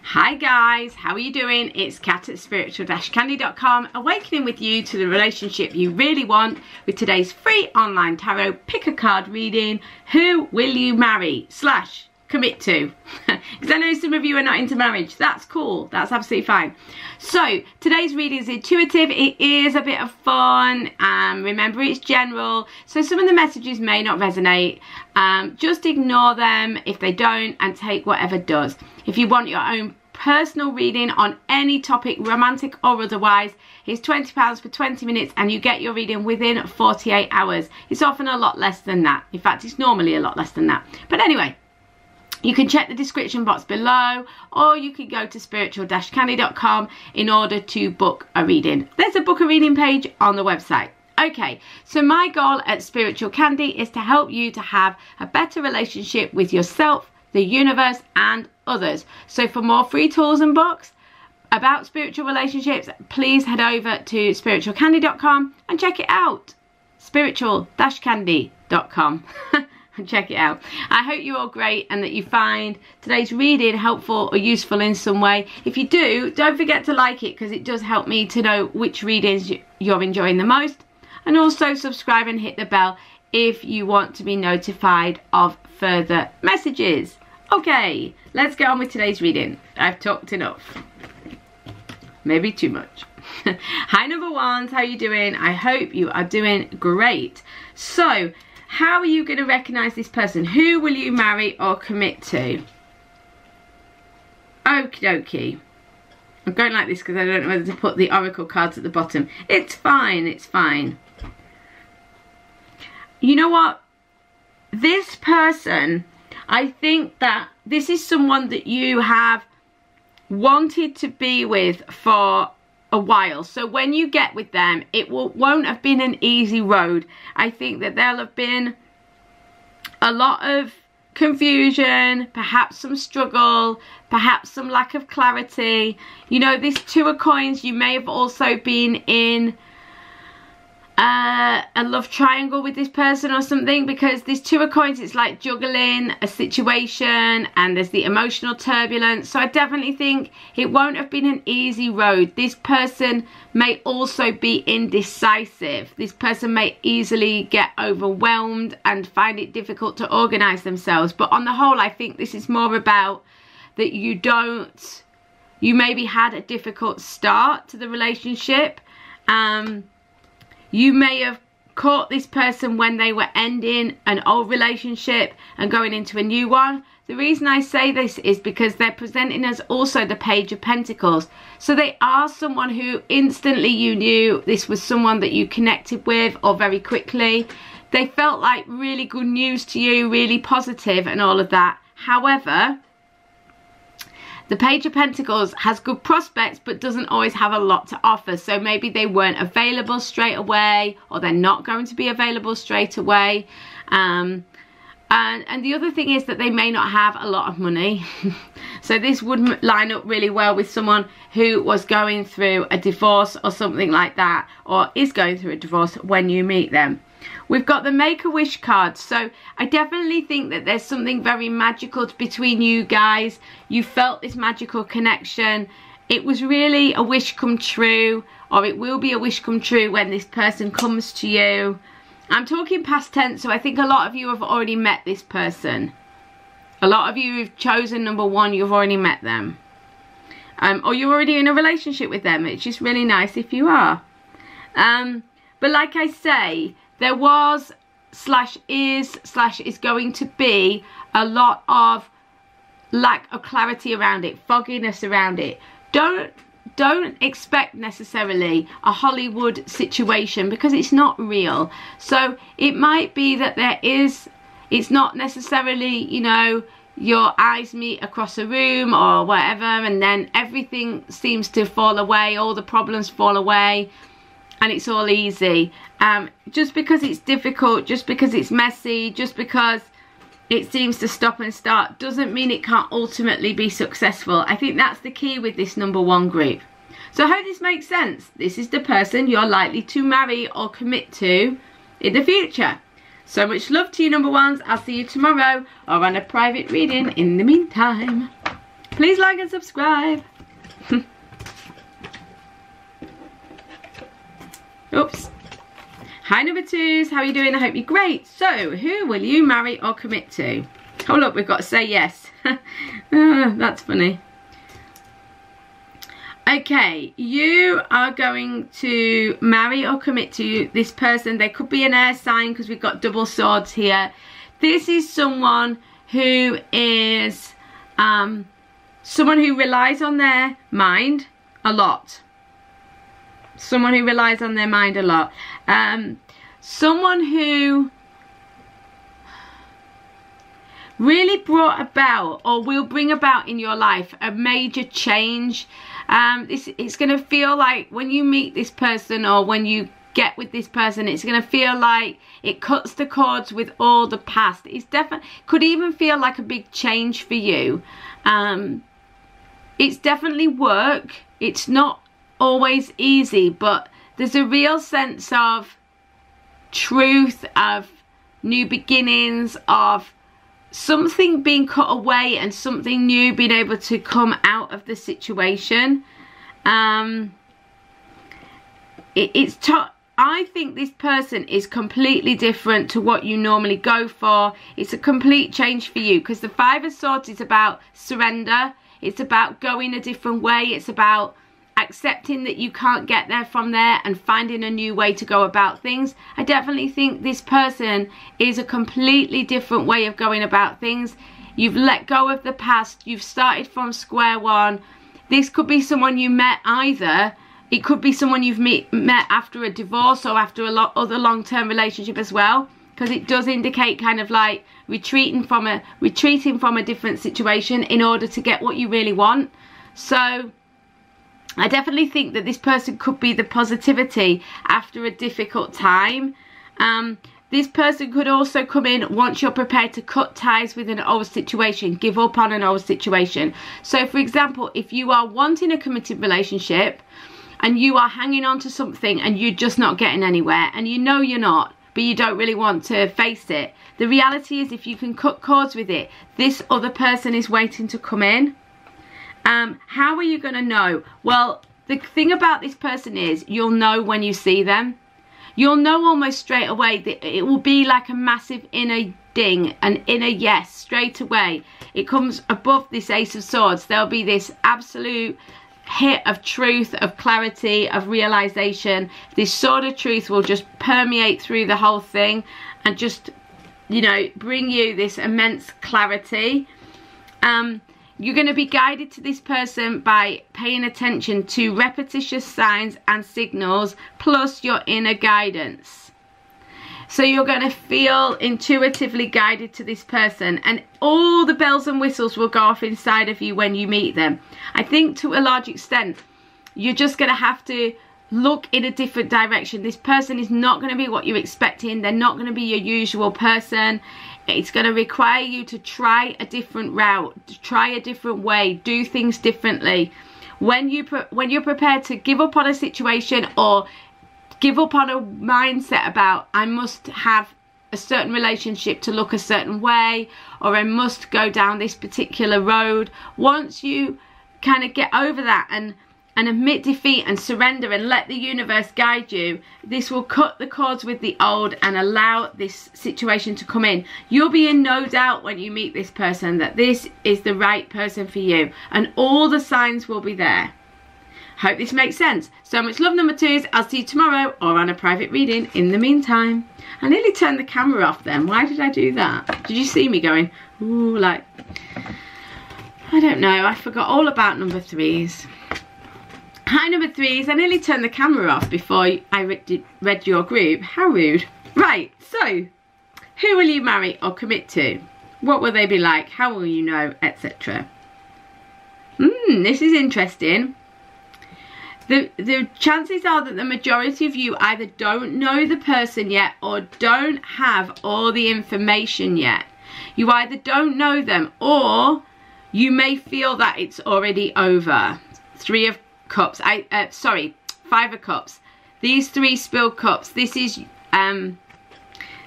Hi guys, how are you doing? It's Kat at spiritual-candy.com, awakening with you to the relationship you really want with today's free online tarot pick a card reading. Who will you marry / commit to? Because I know some of you are not into marriage. That's cool, that's absolutely fine. So today's reading is intuitive, it is a bit of fun, remember it's general, so some of the messages may not resonate. Just ignore them if they don't and take whatever does. If you want your own personal reading on any topic, romantic or otherwise, it's £20 for 20 minutes and you get your reading within 48 hours. It's often a lot less than that. In fact, it's normally a lot less than that. But anyway, you can check the description box below, or you can go to spiritual-candy.com in order to book a reading. There's a book a reading page on the website. Okay, so my goal at Spiritual Candy is to help you to have a better relationship with yourself, the universe and others. So for more free tools and books about spiritual relationships, please head over to spiritualcandy.com and check it out. Spiritual-candy.com. Check it out. I hope you're all great and that you find today's reading helpful or useful in some way. If you do, don't forget to like it because it does help me to know which readings you're enjoying the most. And also subscribe and hit the bell if you want to be notified of further messages. Okay, let's get on with today's reading. I've talked enough. Maybe too much. Hi number ones, how are you doing? I hope you are doing great. So, how are you going to recognise this person? Who will you marry or commit to? Okie dokie. I'm going like this because I don't know whether to put the oracle cards at the bottom. It's fine, it's fine. You know what? This person, I think that this is someone that you have wanted to be with for a while. So when you get with them, it won't have been an easy road. I think that there'll have been a lot of confusion, perhaps some struggle, perhaps some lack of clarity. You know, this Two of Coins, you may have also been in a love triangle with this person or something, because this Two of Coins, it's like juggling a situation and there's the emotional turbulence. So I definitely think it won't have been an easy road. This person may also be indecisive. This person may easily get overwhelmed and find it difficult to organize themselves. But on the whole, I think this is more about that you maybe had a difficult start to the relationship. You may have caught this person when they were ending an old relationship and going into a new one. The reason I say this is because they're presenting as also the Page of Pentacles. So they are someone who instantly you knew this was someone that you connected with, or very quickly. They felt like really good news to you, really positive and all of that. However, the Page of Pentacles has good prospects but doesn't always have a lot to offer. So maybe they weren't available straight away, or they're not going to be available straight away. And the other thing is that they may not have a lot of money. So this would line up really well with someone who was going through a divorce or something like that, or is going through a divorce when you meet them. We've got the Make-A-Wish card. So I definitely think that there's something very magical between you guys. You felt this magical connection. It was really a wish come true, or it will be a wish come true when this person comes to you. I'm talking past tense, so I think a lot of you have already met this person. A lot of you who've chosen number one, you've already met them. Or you're already in a relationship with them. It's just really nice if you are. But like I say, there was /is going to be a lot of lack of clarity around it, fogginess around it. Don't expect necessarily a Hollywood situation, because it's not real. So it might be that it's not necessarily, you know, your eyes meet across a room or whatever, and then everything seems to fall away, all the problems fall away, and it's all easy. Just because it's difficult, just because it's messy, just because it seems to stop and start, doesn't mean it can't ultimately be successful. I think that's the key with this number one group. So I hope this makes sense. This is the person you're likely to marry or commit to in the future. So much love to you number ones. I'll see you tomorrow or on a private reading in the meantime. Please like and subscribe. Oops. Hi number 2s, how are you doing? I hope you're great. So, who will you marry or commit to? Oh look, we've got to say yes. That's funny. Okay, you are going to marry or commit to this person. They could be an air sign because we've got double swords here. This is someone who is someone who relies on their mind a lot. Someone who relies on their mind a lot. Someone who really brought about or will bring about in your life a major change. It's going to feel like when you meet this person or when you get with this person, it's going to feel like it cuts the cords with all the past. It's definitely could even feel like a big change for you. It's definitely work. It's not always easy, but there's a real sense of truth, of new beginnings, of something being cut away and something new being able to come out of the situation. I think this person is completely different to what you normally go for. It's a complete change for you because the 5 of Swords is about surrender. It's about going a different way. It's about accepting that you can't get there from there and finding a new way to go about things. I definitely think this person is a completely different way of going about things. You've let go of the past. You've started from square one. This could be someone you met either. It could be someone you've met after a divorce or after a other long-term relationship as well, because it does indicate kind of like retreating from a different situation in order to get what you really want. So I definitely think that this person could be the positivity after a difficult time. This person could also come in once you're prepared to cut ties with an old situation, give up on an old situation. So for example, if you are wanting a committed relationship and you are hanging on to something and you're just not getting anywhere and you know you're not, but you don't really want to face it, the reality is if you can cut cords with it, this other person is waiting to come in. How are you going to know? Well, the thing about this person is you'll know when you see them. You'll know almost straight away that it will be like a massive inner ding, an inner yes straight away. It comes above this Ace of Swords. There'll be this absolute hit of truth, of clarity, of realization. This sort of truth will just permeate through the whole thing and just, you know, bring you this immense clarity. You're going to be guided to this person by paying attention to repetitious signs and signals plus your inner guidance. So you're going to feel intuitively guided to this person and all the bells and whistles will go off inside of you when you meet them. I think to a large extent you're just going to have to look in a different direction. This person is not going to be what you're expecting. They're not going to be your usual person. It's going to require you to try a different route, to try a different way, do things differently. When you're prepared to give up on a situation or give up on a mindset about I must have a certain relationship to look a certain way or I must go down this particular road, once you kind of get over that and admit defeat and surrender and let the universe guide you, this will cut the cords with the old and allow this situation to come in. You'll be in no doubt when you meet this person that this is the right person for you and all the signs will be there. Hope this makes sense. So much love number 2s. I'll see you tomorrow or on a private reading. In the meantime, I nearly turned the camera off then. Why did I do that? Did you see me going, ooh, like, I don't know. I forgot all about number 3s. Hi number 3s, I nearly turned the camera off before I read your group. How rude. Right, so who will you marry or commit to? What will they be like? How will you know? Etc. This is interesting. The chances are that the majority of you either don't know the person yet or don't have all the information yet. You either don't know them or you may feel that it's already over. 3 of Cups. 5 of Cups. These 3 spilled cups. This is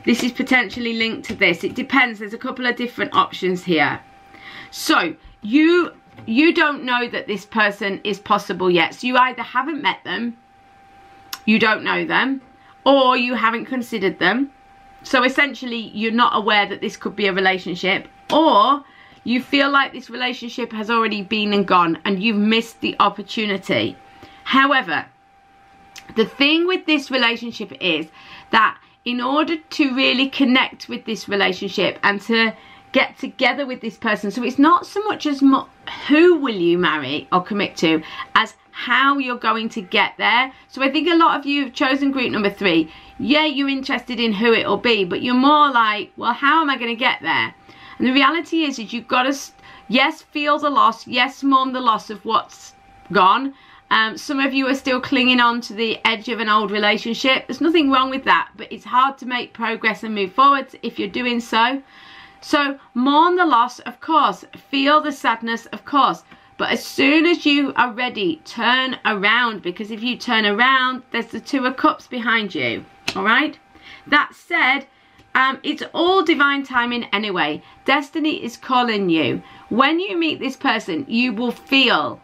potentially linked to this. It depends. There's a couple of different options here. So you you don't know that this person is possible yet. So you either haven't met them, you don't know them, or you haven't considered them. So essentially you're not aware that this could be a relationship, or you feel like this relationship has already been and gone and you've missed the opportunity. However, the thing with this relationship is that in order to really connect with this relationship and to get together with this person, so it's not so much as who will you marry or commit to as how you're going to get there. So I think a lot of you have chosen group number 3. Yeah, you're interested in who it'll be, but you're more like, well, how am I going to get there? And the reality is you've got to, yes, feel the loss, yes, mourn the loss of what's gone. Some of you are still clinging on to the edge of an old relationship. There's nothing wrong with that, but it's hard to make progress and move forward if you're doing so. So mourn the loss, of course. Feel the sadness, of course. But as soon as you are ready, turn around, because if you turn around, there's the 2 of Cups behind you. All right? That said, it's all divine timing anyway. Destiny is calling you. When you meet this person, you will feel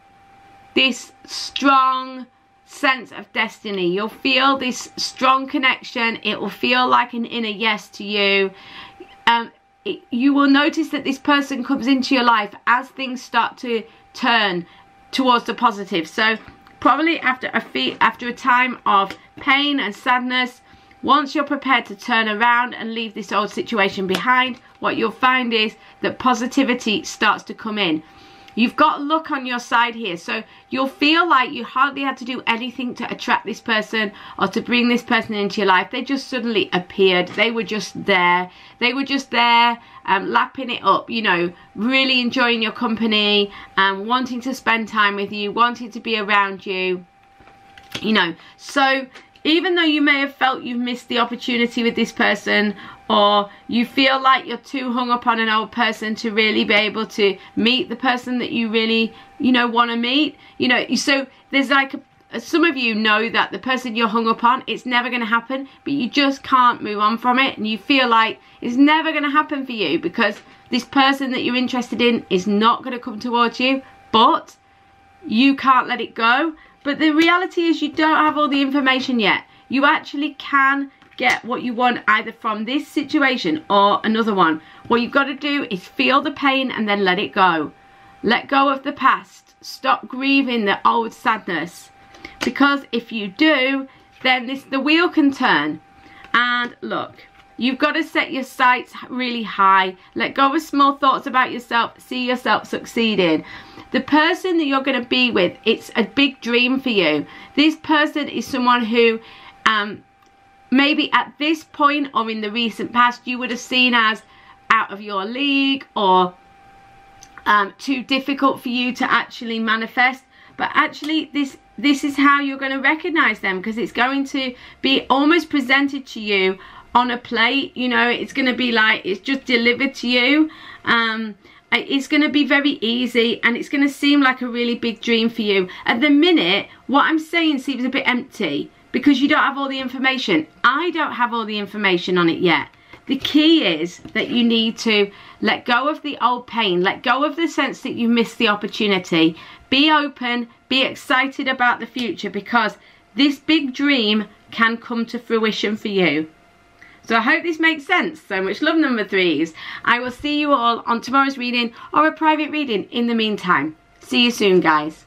this strong sense of destiny. You'll feel this strong connection. It will feel like an inner yes to you. You will notice that this person comes into your life as things start to turn towards the positive. So probably after a time of pain and sadness, once you're prepared to turn around and leave this old situation behind, what you'll find is that positivity starts to come in. You've got luck on your side here, so you'll feel like you hardly had to do anything to attract this person or to bring this person into your life. They just suddenly appeared. They were just there. They were just there, lapping it up, you know, really enjoying your company, wanting to spend time with you, wanting to be around you, you know. So even though you may have felt you've missed the opportunity with this person, or you feel like you're too hung up on an old person to really be able to meet the person that you really, you know, want to meet, you know, so there's like some of you know that the person you're hung up on, it's never going to happen, but you just can't move on from it, and you feel like it's never going to happen for you because this person that you're interested in is not going to come towards you, but you can't let it go. But the reality is you don't have all the information yet. You actually can get what you want either from this situation or another one. What you've got to do is feel the pain and then let it go. Let go of the past. Stop grieving the old sadness. Because if you do, then the wheel can turn. And look, you've got to set your sights really high. Let go of small thoughts about yourself. See yourself succeeding. The person that you're going to be with, it's a big dream for you. This person is someone who maybe at this point or in the recent past you would have seen as out of your league or too difficult for you to actually manifest. But actually this is how you're going to recognize them, because it's going to be almost presented to you on a plate. You know, it's going to be like it's just delivered to you. It's going to be very easy, and it's going to seem like a really big dream for you. At the minute, what I'm saying seems a bit empty because you don't have all the information. I don't have all the information on it yet. The key is that you need to let go of the old pain, let go of the sense that you missed the opportunity. Be open, be excited about the future, because this big dream can come to fruition for you. So I hope this makes sense. So much love, number 3s. I will see you all on tomorrow's reading or a private reading in the meantime. See you soon, guys.